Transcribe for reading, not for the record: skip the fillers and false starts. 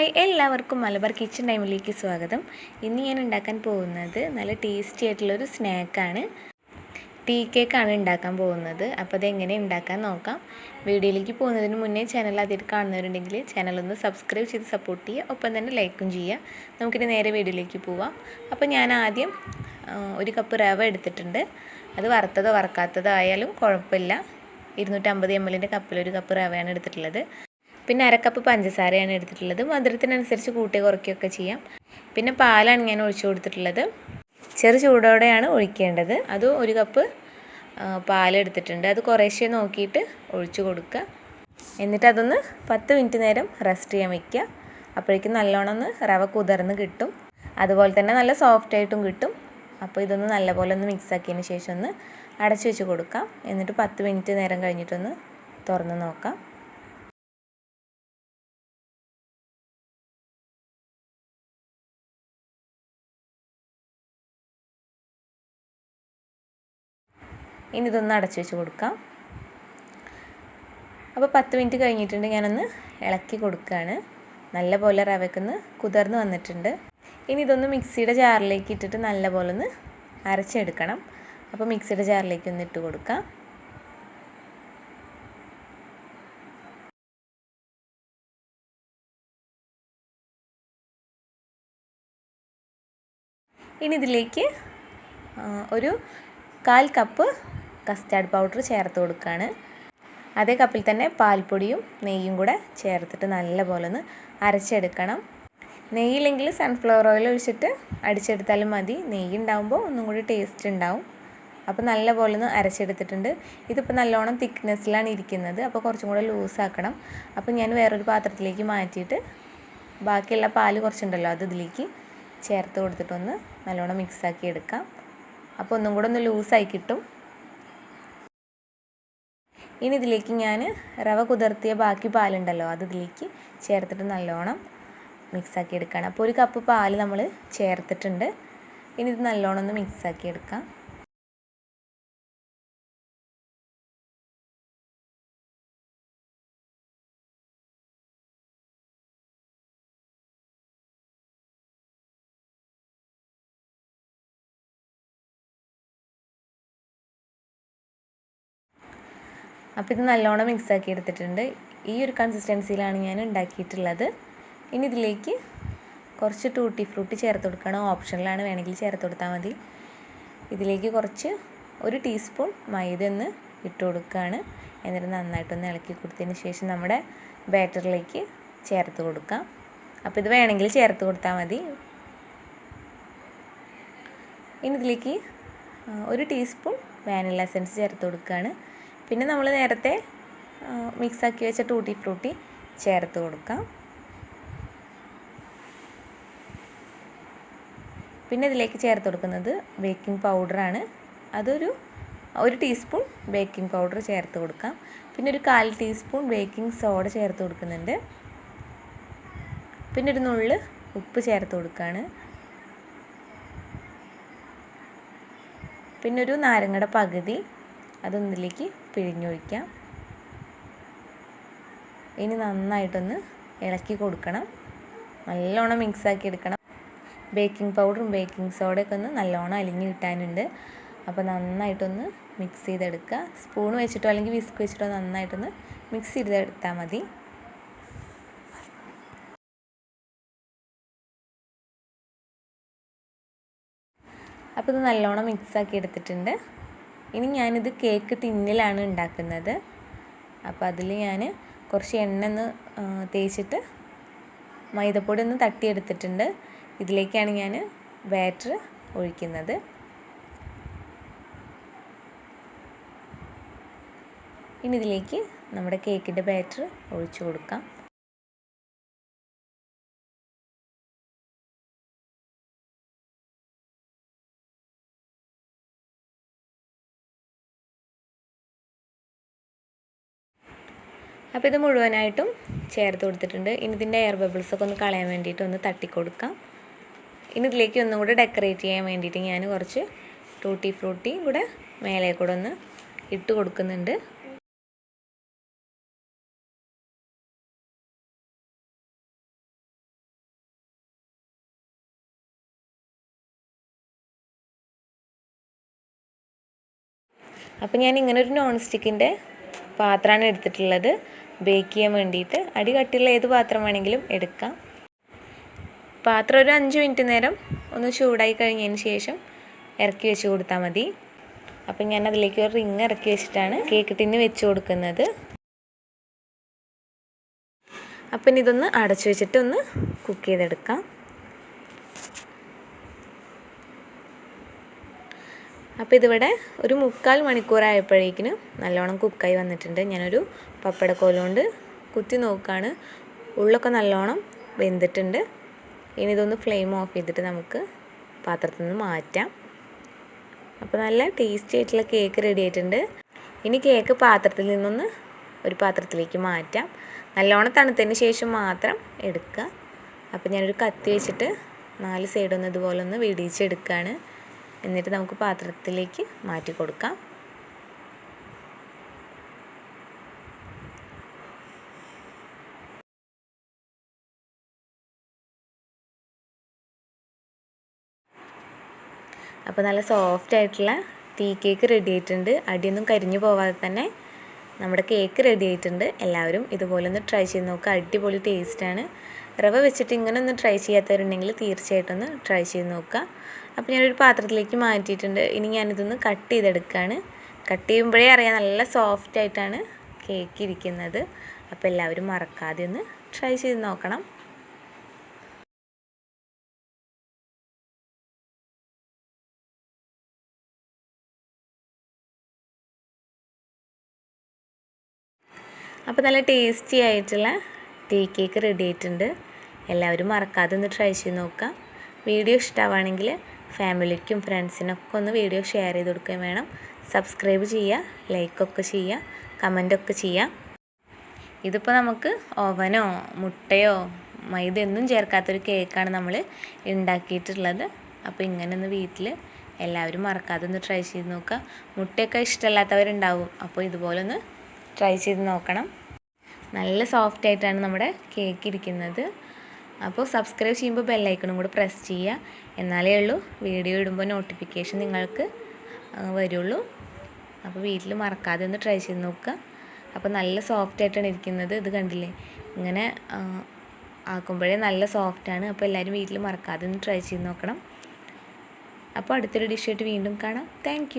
Hi, എല്ലാവർക്കും Malabar kitchen ടൈമിലേക്ക് സ്വാഗതം. ഇന്ന് ഞാൻ ഉണ്ടാക്കാൻ പോകുന്നത് നല്ല ടേസ്റ്റി ആയിട്ടുള്ളൊരു സ്നാക്കാണ്. ടീ കേക്കാണ് ഉണ്ടാക്കാൻ പോകുന്നത്. അപ്പോൾ അതെങ്ങനെ ഉണ്ടാക്കാൻ നോക്കാം. വീഡിയോയിലേക്ക് പോകുന്നതിന് മുന്നേ ചാനൽ ആദ്യമായിട്ട് കാണുന്നവരുണ്ടെങ്കിൽ ചാനലൊന്ന് സബ്സ്ക്രൈബ് ചെയ്ത് സപ്പോർട്ട് ചെയ്യുക. ഒപ്പം തന്നെ ലൈക്കും ചെയ്യുക. നമുക്കിനി നേരെ വീഡിയോയിലേക്ക് പോവാം. അപ്പോൾ ഞാൻ ആദ്യം 1 കപ്പ് റവ എടുത്തിട്ടുണ്ട്. അത് വറുത്തതോ വറക്കാത്തതോ ആയാലും കുഴപ്പമില്ല. 250 ml കപ്പിൽ 1 കപ്പ് റവയാണ് എടുത്തിട്ടുള്ളത്. പിന്നെ 1/2 കപ്പ് പഞ്ചസാരയാണ് എടുത്തിട്ടുള്ളത്. മധുരത്തിനനുസരിച്ച് കൂട്ടി കുറയ്ക്കുകയൊക്കെ ചെയ്യാം. പിന്നെ പാലാണ് ഞാൻ ഒഴിച്ചു കൊടുത്തിട്ടുള്ളത്. ചെറു ചൂടോടെയാണ് ഒഴിക്കേണ്ടത്. അത് 1 കപ്പ് പാലെടുത്തിട്ടുണ്ട്. അത് കുറേശ്ശെ നോക്കിയിട്ട് ഒഴിച്ചു കൊടുക്കുക. എന്നിട്ട് അതൊന്ന് 10 മിനിറ്റ് നേരം റെസ്റ്റ് ചെയ്യാൻ വയ്ക്കുക. അപ്പോഴേക്കും നല്ലോണം ഒന്ന് റവ കുതിർന്ന് കിട്ടും. അതുപോലെ തന്നെ നല്ല സോഫ്റ്റ് ആയിട്ടും കിട്ടും. അപ്പോൾ ഇതൊന്ന് നല്ലപോലെ ഒന്ന് മിക്സ് ആക്കിയതിന് ശേഷം ഒന്ന് അടച്ചു വെച്ച് കൊടുക്കാം. എന്നിട്ട് 10 മിനിറ്റ് നേരം കഴിഞ്ഞിട്ടൊന്ന് തുറന്ന് നോക്കാം. ഇനി ഇതൊന്ന് അടച്ചു വെച്ച് കൊടുക്കാം. അപ്പോൾ 10 മിനിറ്റ് കഴിഞ്ഞിട്ടുണ്ട്. ഞാനൊന്ന് ഇളക്കി കൊടുക്കുകയാണ്. നല്ലപോലെ റവയ്ക്കൊന്ന് കുതിർന്ന് വന്നിട്ടുണ്ട്. ഇനി ഇതൊന്ന് മിക്സിയുടെ ജാറിലേക്ക് ഇട്ടിട്ട് നല്ലപോലെ ഒന്ന് അരച്ചെടുക്കണം. അപ്പോൾ മിക്സിയുടെ ജാറിലേക്ക് ഒന്ന് ഇട്ട് കൊടുക്കാം. ഇനി ഇതിലേക്ക് ഒരു 1/4 കപ്പ് കസ്റ്റാർഡ് പൗഡർ ചേർത്ത് കൊടുക്കുകയാണ്. അതേ കപ്പിൽ തന്നെ പാൽപ്പൊടിയും നെയ്യും കൂടെ ചേർത്തിട്ട് നല്ലപോലെ ഒന്ന് അരച്ചെടുക്കണം. നെയ്യില്ലെങ്കിൽ സൺഫ്ലവർ ഓയിൽ ഒഴിച്ചിട്ട് അടിച്ചെടുത്താലും മതി. നെയ്യ് ഉണ്ടാകുമ്പോൾ ഒന്നും കൂടി ടേസ്റ്റ് ഉണ്ടാവും. അപ്പോൾ നല്ലപോലെ ഒന്ന് അരച്ചെടുത്തിട്ടുണ്ട്. ഇതിപ്പോൾ നല്ലോണം തിക്നെസ്സിലാണ് ഇരിക്കുന്നത്. അപ്പോൾ കുറച്ചും കൂടെ ലൂസാക്കണം. അപ്പോൾ ഞാൻ വേറൊരു പാത്രത്തിലേക്ക് മാറ്റിയിട്ട് ബാക്കിയുള്ള പാല് കുറച്ചുണ്ടല്ലോ അത് ഇതിലേക്ക് ചേർത്ത് കൊടുത്തിട്ടൊന്ന് നല്ലോണം മിക്സാക്കി എടുക്കാം. അപ്പോൾ ഒന്നും കൂടെ ഒന്ന് ലൂസായി കിട്ടും. ഇനി ഇതിലേക്ക് ഞാൻ റവ കുതിർത്തിയ ബാക്കി പാലുണ്ടല്ലോ അത് ഇതിലേക്ക് ചേർത്തിട്ട് നല്ലോണം മിക്സാക്കി എടുക്കണം. അപ്പോൾ 1 കപ്പ് പാല് നമ്മൾ ചേർത്തിട്ടുണ്ട്. ഇനി ഇത് നല്ലോണം ഒന്ന് മിക്സാക്കി എടുക്കാം. അപ്പോൾ ഇത് നല്ലോണം മിക്സാക്കി എടുത്തിട്ടുണ്ട്. ഈ ഒരു കൺസിസ്റ്റൻസിയിലാണ് ഞാൻ ഉണ്ടാക്കിയിട്ടുള്ളത്. ഇനി ഇതിലേക്ക് കുറച്ച് ടൂട്ടി ഫ്രൂട്ടി ചേർത്ത് കൊടുക്കണം. ഓപ്ഷനിലാണ്, വേണമെങ്കിൽ ചേർത്ത് കൊടുത്താൽ മതി. ഇതിലേക്ക് കുറച്ച് 1 ടീസ്പൂൺ മൈദ ഒന്ന് ഇട്ട് കൊടുക്കുകയാണ്. എന്നിട്ട് നന്നായിട്ടൊന്ന് ഇളക്കി കൊടുത്തതിന് ശേഷം നമ്മുടെ ബാറ്ററിലേക്ക് ചേർത്ത് കൊടുക്കാം. അപ്പോൾ ഇത് വേണമെങ്കിൽ ചേർത്ത് കൊടുത്താൽ മതി. ഇനി ഇതിലേക്ക് 1 ടീസ്പൂൺ വാനില എസൻസ് ചേർത്ത് കൊടുക്കുകയാണ്. പിന്നെ നമ്മൾ നേരത്തെ മിക്സാക്കി വെച്ച ടൂട്ടി ഫ്രൂട്ടി ചേർത്ത് കൊടുക്കാം. പിന്നെ ഇതിലേക്ക് ചേർത്ത് കൊടുക്കുന്നത് ബേക്കിംഗ് പൗഡറാണ്. അതൊരു 1 ടീസ്പൂൺ ബേക്കിംഗ് പൗഡർ ചേർത്ത് കൊടുക്കാം. പിന്നെ ഒരു 1/4 ടീസ്പൂൺ ബേക്കിംഗ് സോഡ ചേർത്ത് കൊടുക്കുന്നുണ്ട്. പിന്നെ ഒരു നുള്ള് ഉപ്പ് ചേർത്ത് കൊടുക്കുകയാണ്. പിന്നെ ഒരു നാരങ്ങയുടെ പകുതി അതൊന്നിലേക്ക് പിഴിഞ്ഞൊഴിക്കാം. ഇനി നന്നായിട്ടൊന്ന് ഇളക്കി കൊടുക്കണം. നല്ലോണം മിക്സാക്കി എടുക്കണം. ബേക്കിംഗ് പൗഡറും ബേക്കിംഗ് സോഡയൊക്കെ ഒന്ന് നല്ലോണം അലിഞ്ഞ് കിട്ടാനുണ്ട്. അപ്പോൾ നന്നായിട്ടൊന്ന് മിക്സ് ചെയ്തെടുക്കുക. സ്പൂൺ വെച്ചിട്ടോ അല്ലെങ്കിൽ വിസ്ക് വെച്ചിട്ടോ നന്നായിട്ടൊന്ന് മിക്സ് ചെയ്തെടുത്താൽ മതി. അപ്പോൾ ഇത് നല്ലോണം മിക്സാക്കി എടുത്തിട്ടുണ്ട്. ഇനി ഞാനിത് കേക്ക് ടിന്നിലാണ് ഉണ്ടാക്കുന്നത്. അപ്പോൾ അതിൽ ഞാൻ കുറച്ച് എണ്ണ ഒന്ന് തേച്ചിട്ട് മൈദപ്പൊടി ഒന്ന് തട്ടിയെടുത്തിട്ടുണ്ട്. ഇതിലേക്കാണ് ഞാൻ ബാറ്റർ ഒഴിക്കുന്നത്. ഇനി ഇതിലേക്ക് നമ്മുടെ കേക്കിൻ്റെ ബാറ്റർ ഒഴിച്ചു കൊടുക്കാം. അപ്പോൾ ഇത് മുഴുവനായിട്ടും ചേർത്ത് കൊടുത്തിട്ടുണ്ട്. ഇനി ഇതിൻ്റെ എയർ ബബിൾസൊക്കെ ഒന്ന് കളയാൻ വേണ്ടിയിട്ട് ഒന്ന് തട്ടിക്കൊടുക്കാം. ഇനി ഇതിലേക്ക് ഒന്നും കൂടെ ഡെക്കറേറ്റ് ചെയ്യാൻ വേണ്ടിയിട്ട് ഞാൻ കുറച്ച് ടൂട്ടി ഫ്രൂട്ടി കൂടെ മേലെ കൂടെ ഒന്ന് ഇട്ട് കൊടുക്കുന്നുണ്ട്. അപ്പോൾ ഞാൻ ഇങ്ങനെ ഒരു നോൺ സ്റ്റിക്കിൻ്റെ പാത്രമാണ് എടുത്തിട്ടുള്ളത് ബേക്ക് ചെയ്യാൻ വേണ്ടിയിട്ട്. അടി കട്ടിയുള്ള ഏത് പാത്രം വേണമെങ്കിലും എടുക്കാം. പാത്രം ഒരു 5 മിനിറ്റ് നേരം ഒന്ന് ചൂടായി കഴിഞ്ഞതിന് ശേഷം ഇറക്കി വെച്ച് കൊടുത്താൽ മതി. അപ്പം ഞാൻ അതിലേക്ക് ഒരു റിങ് ഇറക്കി വെച്ചിട്ടാണ് കേക്ക് ടിന്ന് വെച്ച് കൊടുക്കുന്നത്. അപ്പം ഇതൊന്ന് അടച്ചു വെച്ചിട്ട് ഒന്ന് കുക്ക് ചെയ്തെടുക്കാം. അപ്പോൾ ഇതിവിടെ ഒരു 3/4 മണിക്കൂറായപ്പോഴേക്കിന് നല്ലോണം കുക്കായി വന്നിട്ടുണ്ട്. ഞാനൊരു പപ്പടക്കോൽ കൊണ്ട് കുത്തി നോക്കുകയാണ്. ഉള്ളൊക്കെ നല്ലോണം വെന്തിട്ടുണ്ട്. ഇനി ഇതൊന്ന് ഫ്ലെയിം ഓഫ് ചെയ്തിട്ട് നമുക്ക് പാത്രത്തിൽ നിന്ന് മാറ്റാം. അപ്പോൾ നല്ല ടേസ്റ്റി ആയിട്ടുള്ള കേക്ക് റെഡി ആയിട്ടുണ്ട്. ഇനി കേക്ക് പാത്രത്തിൽ നിന്നൊന്ന് ഒരു പാത്രത്തിലേക്ക് മാറ്റാം. നല്ലോണം തണുത്തതിന് ശേഷം മാത്രം എടുക്കുക. അപ്പോൾ ഞാനൊരു കത്തി വെച്ചിട്ട് 4 സൈഡൊന്ന് ഇതുപോലെ ഒന്ന് വിടിയിച്ചെടുക്കുകയാണ്. എന്നിട്ട് നമുക്ക് പാത്രത്തിലേക്ക് മാറ്റി കൊടുക്കാം. അപ്പോൾ നല്ല സോഫ്റ്റ് ആയിട്ടുള്ള ടീ കേക്ക് റെഡി ആയിട്ടുണ്ട്. അടിയൊന്നും കരിഞ്ഞു പോവാതെ തന്നെ നമ്മുടെ കേക്ക് റെഡി ആയിട്ടുണ്ട്. എല്ലാവരും ഇതുപോലെ ഒന്ന് ട്രൈ ചെയ്ത് നോക്കുക. അടിപൊളി ടേസ്റ്റാണ്. റവ വെച്ചിട്ട് ഇങ്ങനെ ഒന്ന് ട്രൈ ചെയ്യാത്തവരുണ്ടെങ്കിൽ തീർച്ചയായിട്ടും ഒന്ന് ട്രൈ ചെയ്ത് നോക്കുക. അപ്പോൾ ഞാനൊരു പാത്രത്തിലേക്ക് മാറ്റിയിട്ടുണ്ട്. ഇനി ഞാനിതൊന്ന് കട്ട് ചെയ്തെടുക്കുകയാണ്. കട്ട് ചെയ്യുമ്പോഴേ അറിയാം നല്ല സോഫ്റ്റ് ആയിട്ടാണ് കേക്ക് ഇരിക്കുന്നത്. അപ്പോൾ എല്ലാവരും മറക്കാതെ ഒന്ന് ട്രൈ ചെയ്ത് നോക്കണം. അപ്പോൾ നല്ല ടേസ്റ്റി ആയിട്ടുള്ള ടീ കേക്ക് റെഡി ആയിട്ടുണ്ട്. എല്ലാവരും മറക്കാതെ ഒന്ന് ട്രൈ ചെയ്ത് നോക്കുക. വീഡിയോ ഇഷ്ടമാണെങ്കിൽ ഫാമിലിക്കും ഫ്രണ്ട്സിനൊക്കെ ഒന്ന് വീഡിയോ ഷെയർ ചെയ്ത് കൊടുക്കുകയും വേണം. സബ്സ്ക്രൈബ് ചെയ്യുക, ലൈക്കൊക്കെ ചെയ്യുക, കമൻറ്റൊക്കെ ചെയ്യുക. ഇതിപ്പോൾ നമുക്ക് ഓവനോ മുട്ടയോ മൈദയൊന്നും ചേർക്കാത്തൊരു കേക്കാണ് നമ്മൾ ഉണ്ടാക്കിയിട്ടുള്ളത്. അപ്പോൾ ഇങ്ങനെ ഒന്ന് വീട്ടിൽ എല്ലാവരും മറക്കാതെ ഒന്ന് ട്രൈ ചെയ്ത് നോക്കുക. മുട്ടയൊക്കെ ഇഷ്ടമല്ലാത്തവരുണ്ടാവും. അപ്പോൾ ഇതുപോലെ ഒന്ന് ട്രൈ ചെയ്ത് നോക്കണം. നല്ല സോഫ്റ്റ് ആയിട്ടാണ് നമ്മുടെ കേക്ക് ഇരിക്കുന്നത്. അപ്പോൾ സബ്സ്ക്രൈബ് ചെയ്യുമ്പോൾ ബെല്ലൈക്കണും കൂടെ പ്രസ് ചെയ്യുക. എന്നാലേ ഉള്ളൂ വീഡിയോ ഇടുമ്പോൾ നോട്ടിഫിക്കേഷൻ നിങ്ങൾക്ക് വരുള്ളൂ. അപ്പോൾ വീട്ടിൽ മറക്കാതെ ഒന്ന് ട്രൈ ചെയ്ത് നോക്കുക. അപ്പോൾ നല്ല സോഫ്റ്റ് ആയിട്ടാണ് ഇരിക്കുന്നത്. ഇത് കണ്ടില്ലേ, ഇങ്ങനെ ആക്കുമ്പോഴേ നല്ല സോഫ്റ്റാണ്. അപ്പോൾ എല്ലാവരും വീട്ടിൽ മറക്കാതെ ഒന്ന് ട്രൈ ചെയ്ത് നോക്കണം. അപ്പോൾ അടുത്തൊരു ഡിഷായിട്ട് വീണ്ടും കാണാം. താങ്ക്